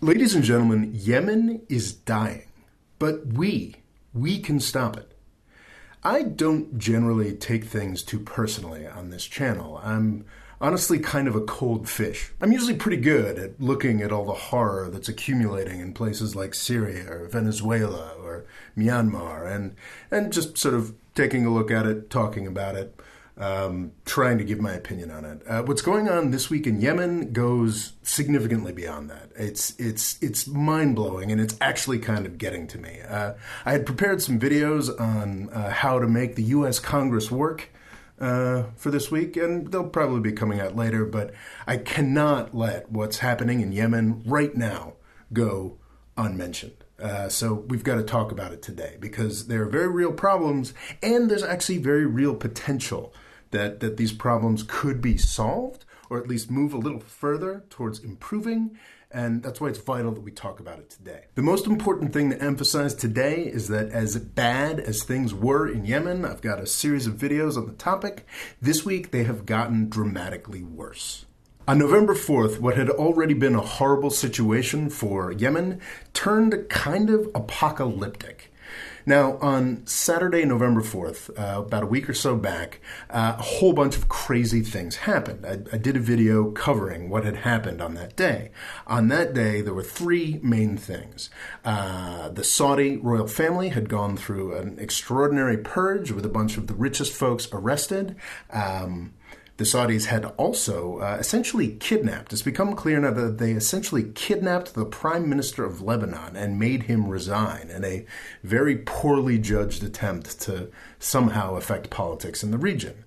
Ladies and gentlemen, Yemen is dying, but we can stop it. I don't generally take things too personally on this channel. I'm honestly kind of a cold fish. I'm usually pretty good at looking at all the horror that's accumulating in places like Syria or Venezuela or Myanmar and just sort of taking a look at it, talking about it, trying to give my opinion on it. What's going on this week in Yemen goes significantly beyond that. It's mind-blowing, and it's actually kind of getting to me. I had prepared some videos on how to make the U.S. Congress work for this week, and they'll probably be coming out later, but I cannot let what's happening in Yemen right now go unmentioned. So we've got to talk about it today because there are very real problems, and there's actually very real potential that these problems could be solved, or at least move a little further towards improving, and that's why it's vital that we talk about it today. The most important thing to emphasize today is that as bad as things were in Yemen, I've got a series of videos on the topic. This week, they have gotten dramatically worse. On November 4th, what had already been a horrible situation for Yemen turned kind of apocalyptic. Now, on Saturday, November 4th, about a week or so back, a whole bunch of crazy things happened. I did a video covering what had happened on that day. On that day, there were three main things. The Saudi royal family had gone through an extraordinary purge with a bunch of the richest folks arrested. The Saudis had also essentially kidnapped. It's become clear now that they essentially kidnapped the Prime Minister of Lebanon and made him resign in a very poorly judged attempt to somehow affect politics in the region.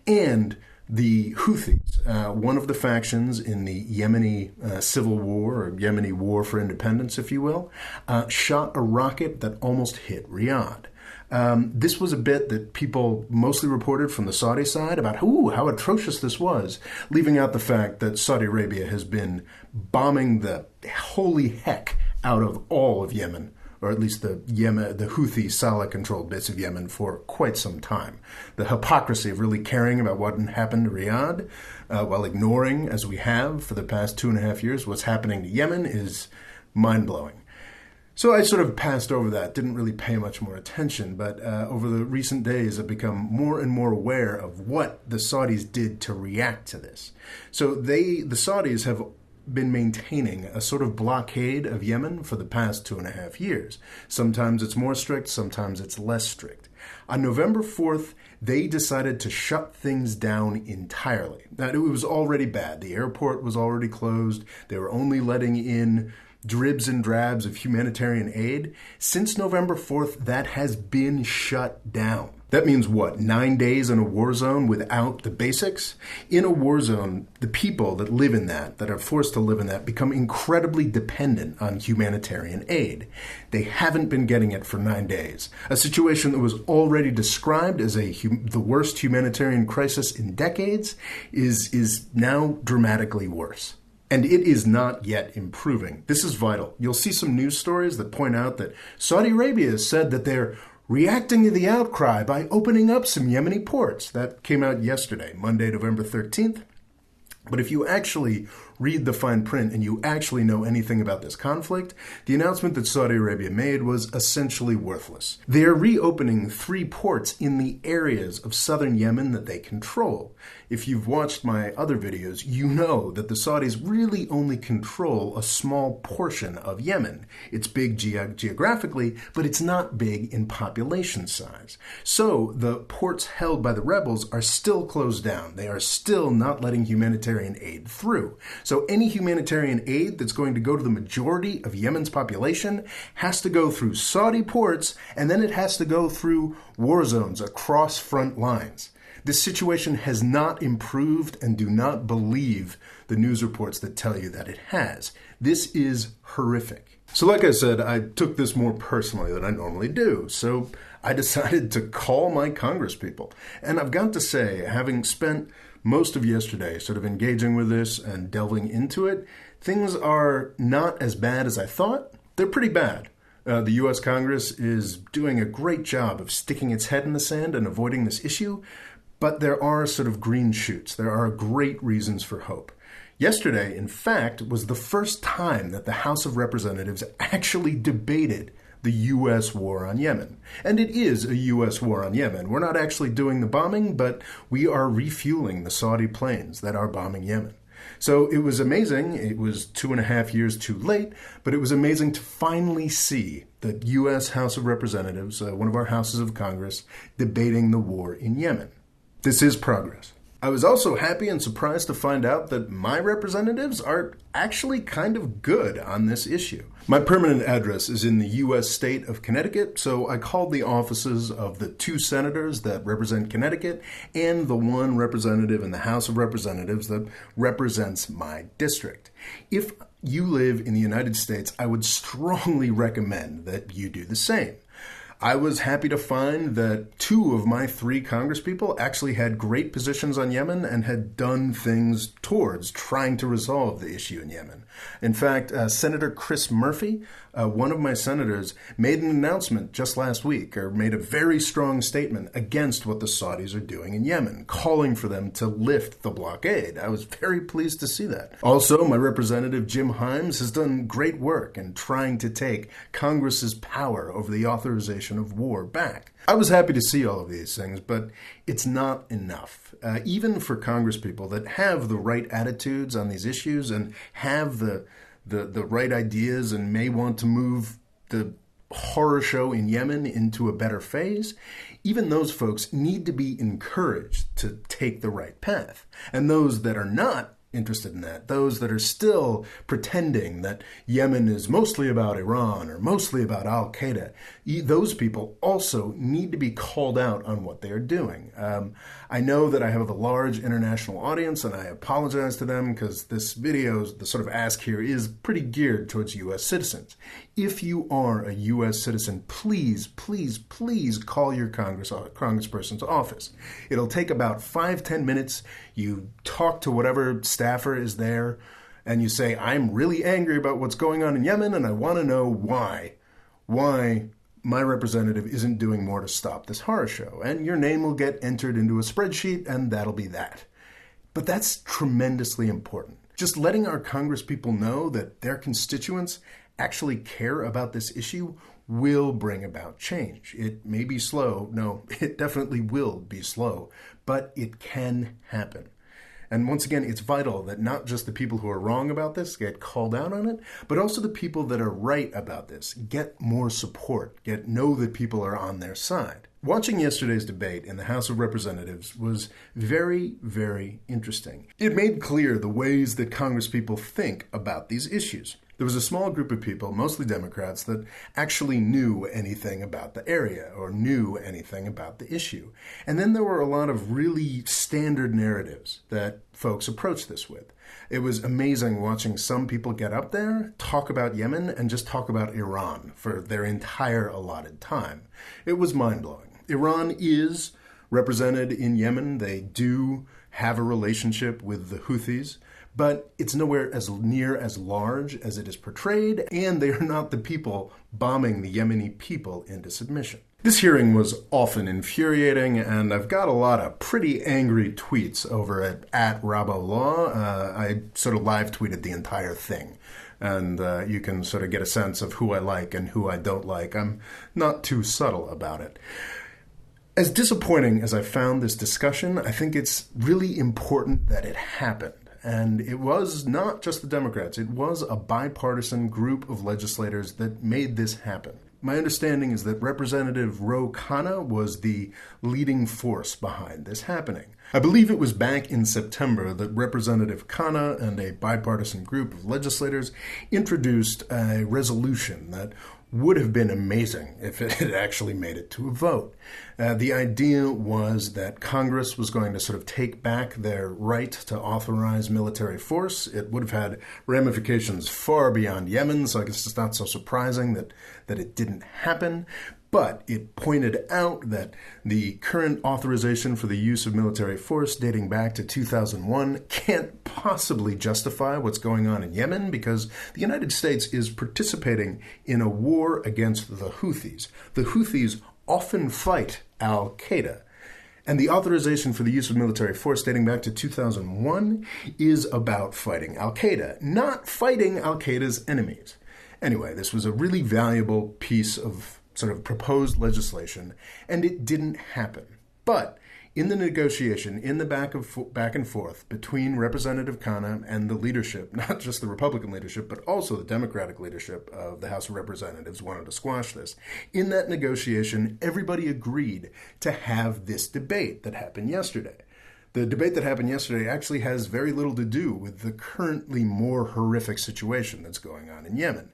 And the Houthis, one of the factions in the Yemeni civil war, or Yemeni war for independence, if you will, shot a rocket that almost hit Riyadh. This was a bit that people mostly reported from the Saudi side about how atrocious this was, leaving out the fact that Saudi Arabia has been bombing the holy heck out of all of Yemen, or at least the Houthi Saleh-controlled bits of Yemen for quite some time. The hypocrisy of really caring about what happened to Riyadh, while ignoring, as we have for the past 2.5 years, what's happening to Yemen is mind-blowing. So I sort of passed over that, didn't really pay much more attention, but over the recent days I've become more and more aware of what the Saudis did to react to this. So the Saudis have been maintaining a sort of blockade of Yemen for the past 2.5 years. Sometimes it's more strict, sometimes it's less strict. On November 4th, they decided to shut things down entirely. Now, it was already bad. The airport was already closed. They were only letting in dribs and drabs of humanitarian aid. Since November 4th, that has been shut down. That means what? 9 days in a war zone without the basics? In a war zone, the people that live in that are forced to live in that, become incredibly dependent on humanitarian aid. They haven't been getting it for 9 days. A situation that was already described as the worst humanitarian crisis in decades is now dramatically worse. And it is not yet improving. This is vital. You'll see some news stories that point out that Saudi Arabia has said that they're reacting to the outcry by opening up some Yemeni ports. That came out yesterday, Monday, November 13th. But if you actually read the fine print and you actually know anything about this conflict, the announcement that Saudi Arabia made was essentially worthless. They are reopening 3 ports in the areas of southern Yemen that they control. If you've watched my other videos, you know that the Saudis really only control a small portion of Yemen. It's big geographically, but it's not big in population size. So the ports held by the rebels are still closed down. They are still not letting humanitarian aid through. So any humanitarian aid that's going to go to the majority of Yemen's population has to go through Saudi ports, and then it has to go through war zones across front lines. This situation has not improved, and do not believe the news reports that tell you that it has. This is horrific. So like I said, I took this more personally than I normally do. So I decided to call my congresspeople. And I've got to say, having spent most of yesterday sort of engaging with this and delving into it, things are not as bad as I thought. They're pretty bad. The U.S. Congress is doing a great job of sticking its head in the sand and avoiding this issue, but there are sort of green shoots. There are great reasons for hope. Yesterday, in fact, was the first time that the House of Representatives actually debated the U.S. war on Yemen. And it is a U.S. war on Yemen. We're not actually doing the bombing, but we are refueling the Saudi planes that are bombing Yemen. So it was amazing. It was 2.5 years too late, but it was amazing to finally see the U.S. House of Representatives, one of our houses of Congress, debating the war in Yemen. This is progress. I was also happy and surprised to find out that my representatives are actually kind of good on this issue. My permanent address is in the U.S. state of Connecticut, so I called the offices of the 2 senators that represent Connecticut and the 1 representative in the House of Representatives that represents my district. If you live in the United States, I would strongly recommend that you do the same. I was happy to find that 2 of my 3 congresspeople actually had great positions on Yemen and had done things towards trying to resolve the issue in Yemen. In fact, Senator Chris Murphy, one of my senators, made an announcement just last week, or made a very strong statement against what the Saudis are doing in Yemen, calling for them to lift the blockade. I was very pleased to see that. Also, my representative Jim Himes has done great work in trying to take Congress's power over the authorization of war back. I was happy to see all of these things, but it's not enough. Even for congresspeople that have the right attitudes on these issues and have the right ideas and may want to move the horror show in Yemen into a better phase, even those folks need to be encouraged to take the right path. And those that are not interested in that, those that are still pretending that Yemen is mostly about Iran or mostly about Al-Qaeda, those people also need to be called out on what they are doing. I know that I have a large international audience, and I apologize to them because this video, the sort of ask here, is pretty geared towards U.S. citizens. If you are a U.S. citizen, please, please, please call your congressperson's office. It'll take about 5-10 minutes. You talk to whatever staffer is there, and you say, I'm really angry about what's going on in Yemen, and I want to know why my representative isn't doing more to stop this horror show. And your name will get entered into a spreadsheet, and that'll be that. But that's tremendously important. Just letting our congresspeople know that their constituents actually care about this issue will bring about change. It may be slow. No, it definitely will be slow, but it can happen. And once again, it's vital that not just the people who are wrong about this get called out on it, but also the people that are right about this get more support, know that people are on their side. Watching yesterday's debate in the House of Representatives was very, very interesting. It made clear the ways that congresspeople think about these issues. There was a small group of people, mostly Democrats, that actually knew anything about the area or knew anything about the issue. And then there were a lot of really standard narratives that folks approached this with. It was amazing watching some people get up there, talk about Yemen, and just talk about Iran for their entire allotted time. It was mind-blowing. Iran is represented in Yemen. They do have a relationship with the Houthis, but it's nowhere as near as large as it is portrayed, and they are not the people bombing the Yemeni people into submission. This hearing was often infuriating, and I've got a lot of pretty angry tweets over at Rabo Law. I sort of live tweeted the entire thing, and you can sort of get a sense of who I like and who I don't like. I'm not too subtle about it. As disappointing as I found this discussion, I think it's really important that it happened. And it was not just the Democrats. It was a bipartisan group of legislators that made this happen. My understanding is that Representative Ro Khanna was the leading force behind this happening. I believe it was back in September that Representative Khanna and a bipartisan group of legislators introduced a resolution that would have been amazing if it had actually made it to a vote. The idea was that Congress was going to sort of take back their right to authorize military force. It would have had ramifications far beyond Yemen, so I guess it's not so surprising that it didn't happen. But it pointed out that the current authorization for the use of military force dating back to 2001 can't possibly justify what's going on in Yemen because the United States is participating in a war against the Houthis. The Houthis often fight Al-Qaeda. And the authorization for the use of military force dating back to 2001 is about fighting al-Qaeda, not fighting al-Qaeda's enemies. Anyway, this was a really valuable piece of sort of proposed legislation, and it didn't happen. But in the negotiation, in the back and forth between Representative Khanna and the leadership, not just the Republican leadership, but also the Democratic leadership of the House of Representatives wanted to squash this. In that negotiation, everybody agreed to have this debate that happened yesterday. The debate that happened yesterday actually has very little to do with the currently more horrific situation that's going on in Yemen.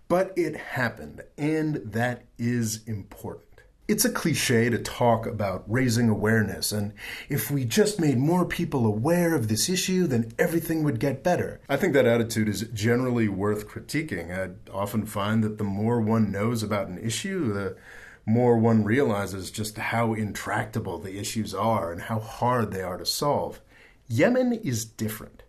But it happened, and that is important. It's a cliche to talk about raising awareness, and if we just made more people aware of this issue, then everything would get better. I think that attitude is generally worth critiquing. I often find that the more one knows about an issue, the more one realizes just how intractable the issues are and how hard they are to solve. Yemen is different.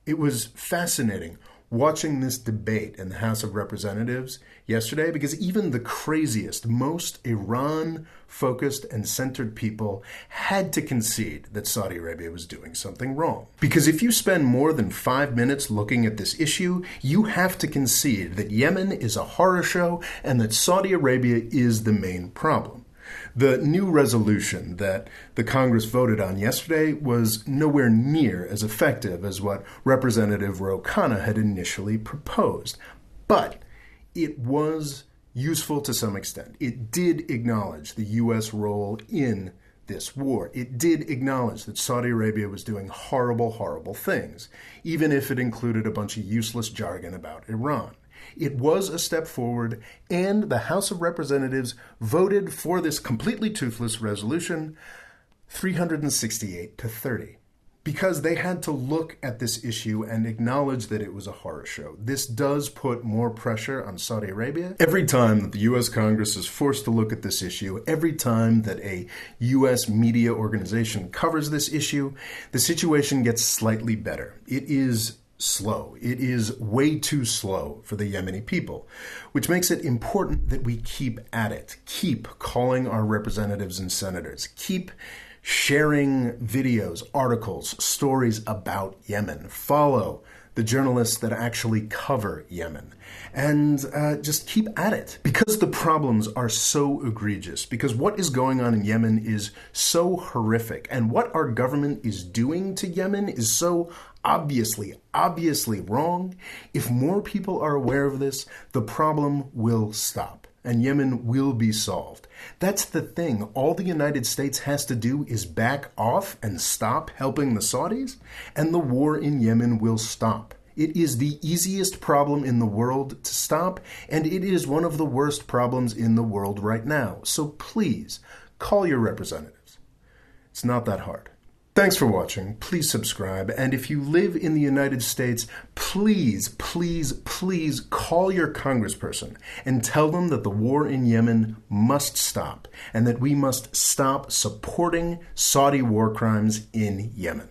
It was fascinating watching this debate in the House of Representatives yesterday, because even the craziest, most Iran-focused and centered people had to concede that Saudi Arabia was doing something wrong. Because if you spend more than 5 minutes looking at this issue, you have to concede that Yemen is a horror show and that Saudi Arabia is the main problem. The new resolution that the Congress voted on yesterday was nowhere near as effective as what Representative Ro Khanna had initially proposed. But it was useful to some extent. It did acknowledge the U.S. role in this war. It did acknowledge that Saudi Arabia was doing horrible, horrible things, even if it included a bunch of useless jargon about Iran. It was a step forward, and the House of Representatives voted for this completely toothless resolution 368-30, because they had to look at this issue and acknowledge that it was a horror show. This does put more pressure on Saudi Arabia. Every time that the U.S. Congress is forced to look at this issue, every time that a U.S. media organization covers this issue, the situation gets slightly better. It is slow. It is way too slow for the Yemeni people, which makes it important that we keep at it, keep calling our representatives and senators, keep sharing videos, articles, stories about Yemen, follow the journalists that actually cover Yemen, and just keep at it, because the problems are so egregious, because what is going on in Yemen is so horrific, and what our government is doing to Yemen is so obviously wrong. If more people are aware of this, the problem will stop and Yemen will be solved. That's the thing. All the United States has to do is back off and stop helping the Saudis, and the war in Yemen will stop. It is the easiest problem in the world to stop, and it is one of the worst problems in the world right now. So please, call your representatives. It's not that hard. Thanks for watching. Please subscribe. And if you live in the United States, please call your congressperson and tell them that the war in Yemen must stop and that we must stop supporting Saudi war crimes in Yemen.